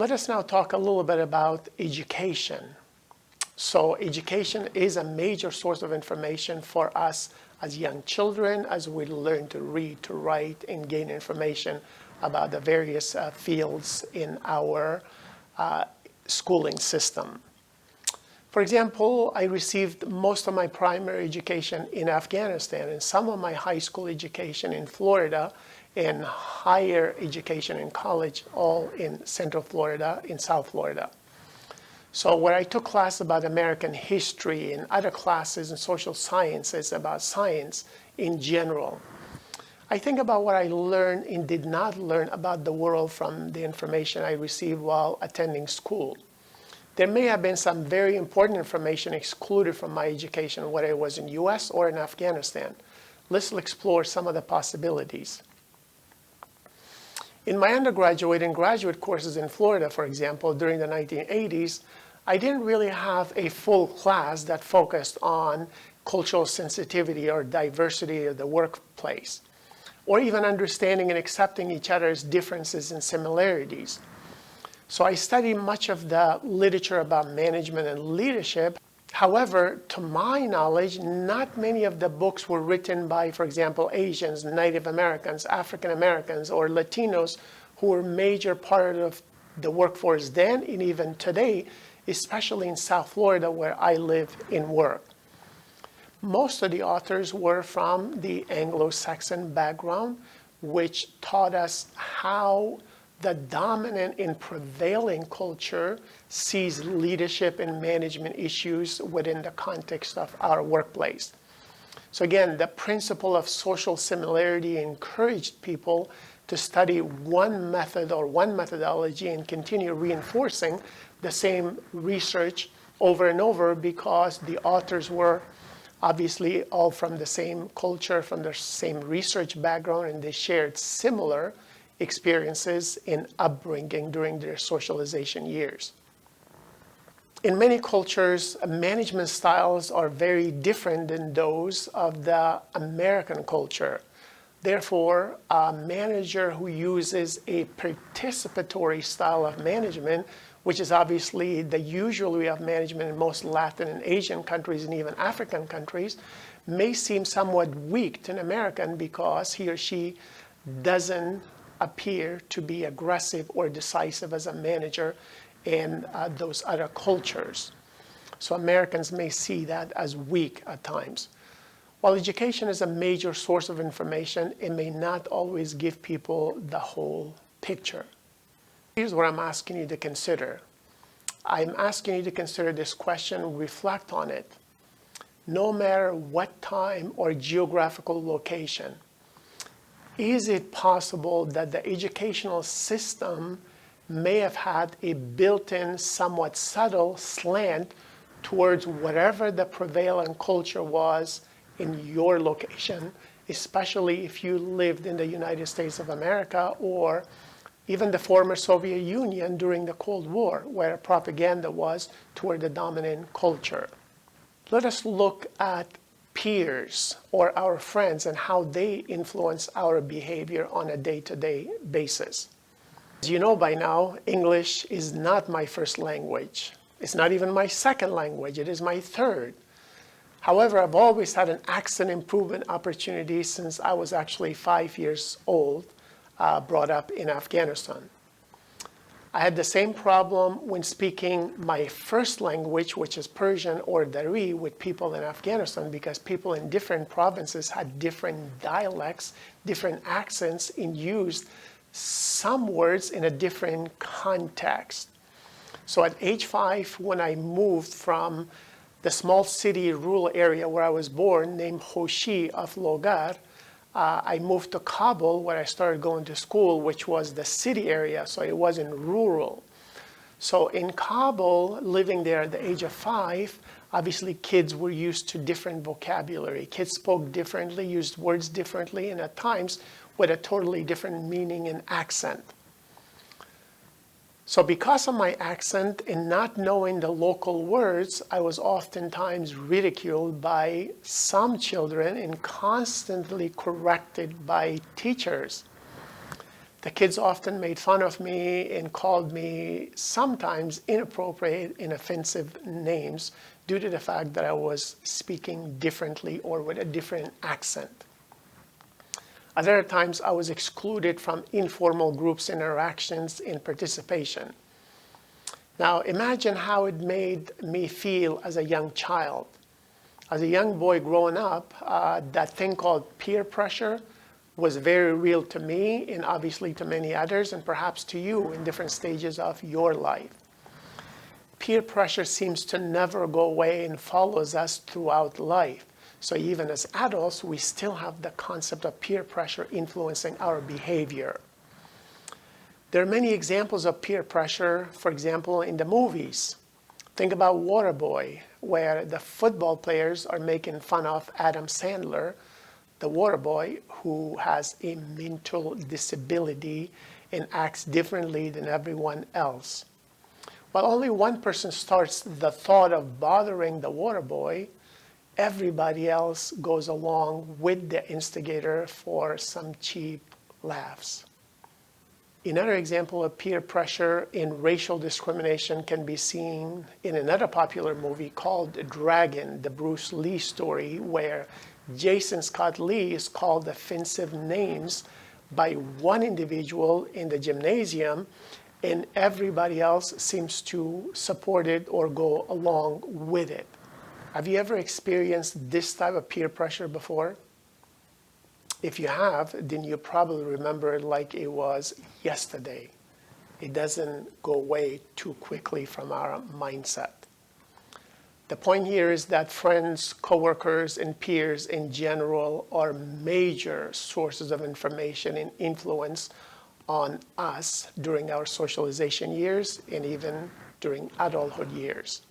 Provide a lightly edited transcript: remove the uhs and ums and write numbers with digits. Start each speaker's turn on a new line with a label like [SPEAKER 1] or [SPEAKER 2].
[SPEAKER 1] Let us now talk a little bit about education. So education is a major source of information for us as young children as we learn to read, to write, and gain information about the various fields in our schooling system. For example, I received most of my primary education in Afghanistan and some of my high school education in Florida and higher education in college, all in Central Florida, in South Florida. So where I took class about American history and other classes in social sciences about science in general, I think about what I learned and did not learn about the world from the information I received while attending school. There may have been some very important information excluded from my education, whether it was in the US or in Afghanistan. Let's explore some of the possibilities. In my undergraduate and graduate courses in Florida, for example, during the 1980s, I didn't really have a full class that focused on cultural sensitivity or diversity of the workplace, or even understanding and accepting each other's differences and similarities. So I studied much of the literature about management and leadership. However, to my knowledge, not many of the books were written by, for example, Asians, Native Americans, African Americans, or Latinos who were a major part of the workforce then and even today, especially in South Florida where I live and work. Most of the authors were from the Anglo-Saxon background, which taught us how the dominant and prevailing culture sees leadership and management issues within the context of our workplace. So again, the principle of social similarity encouraged people to study one method or one methodology and continue reinforcing the same research over and over because the authors were obviously all from the same culture, from the same research background, and they shared similar experiences in upbringing during their socialization years. In many cultures, management styles are very different than those of the American culture. Therefore, a manager who uses a participatory style of management, which is obviously the usual way of management in most Latin and Asian countries and even African countries, may seem somewhat weak to an American because he or she doesn't appear to be aggressive or decisive as a manager in those other cultures. So Americans may see that as weak at times. While education is a major source of information, it may not always give people the whole picture. Here's what I'm asking you to consider. I'm asking you to consider this question, reflect on it. No matter what time or geographical location, is it possible that the educational system may have had a built-in, somewhat subtle slant towards whatever the prevailing culture was in your location, especially if you lived in the United States of America or even the former Soviet Union during the Cold War, where propaganda was toward the dominant culture. Let us look at peers or our friends and how they influence our behavior on a day-to-day basis. As you know by now, English is not my first language. It's not even my second language. It is my third. However, I've always had an accent improvement opportunity since I was actually 5 years old, brought up in Afghanistan. I had the same problem when speaking my first language, which is Persian or Dari, with people in Afghanistan because people in different provinces had different dialects, different accents, and used some words in a different context. So at age 5, when I moved from the small city rural area where I was born named Hoshi of Logar, I moved to Kabul where I started going to school, which was the city area, so it wasn't rural. So in Kabul, living there at the age of 5, obviously kids were used to different vocabulary. Kids spoke differently, used words differently, and at times with a totally different meaning and accent. So because of my accent and not knowing the local words, I was oftentimes ridiculed by some children and constantly corrected by teachers. The kids often made fun of me and called me sometimes inappropriate and offensive names due to the fact that I was speaking differently or with a different accent. Other times I was excluded from informal groups interactions and participation. Now imagine how it made me feel as a young child. As a young boy growing up, that thing called peer pressure was very real to me and obviously to many others and perhaps to you in different stages of your life. Peer pressure seems to never go away and follows us throughout life. So even as adults, we still have the concept of peer pressure influencing our behavior. There are many examples of peer pressure, for example, in the movies. Think about Waterboy, where the football players are making fun of Adam Sandler, the water boy who has a mental disability and acts differently than everyone else. While only one person starts the thought of bothering the water boy, everybody else goes along with the instigator for some cheap laughs. Another example of peer pressure in racial discrimination can be seen in another popular movie called Dragon, the Bruce Lee story, where Jason Scott Lee is called offensive names by one individual in the gymnasium, and everybody else seems to support it or go along with it. Have you ever experienced this type of peer pressure before? If you have, then you probably remember it like it was yesterday. It doesn't go away too quickly from our mindset. The point here is that friends, coworkers, and peers in general are major sources of information and influence on us during our socialization years and even during adulthood years.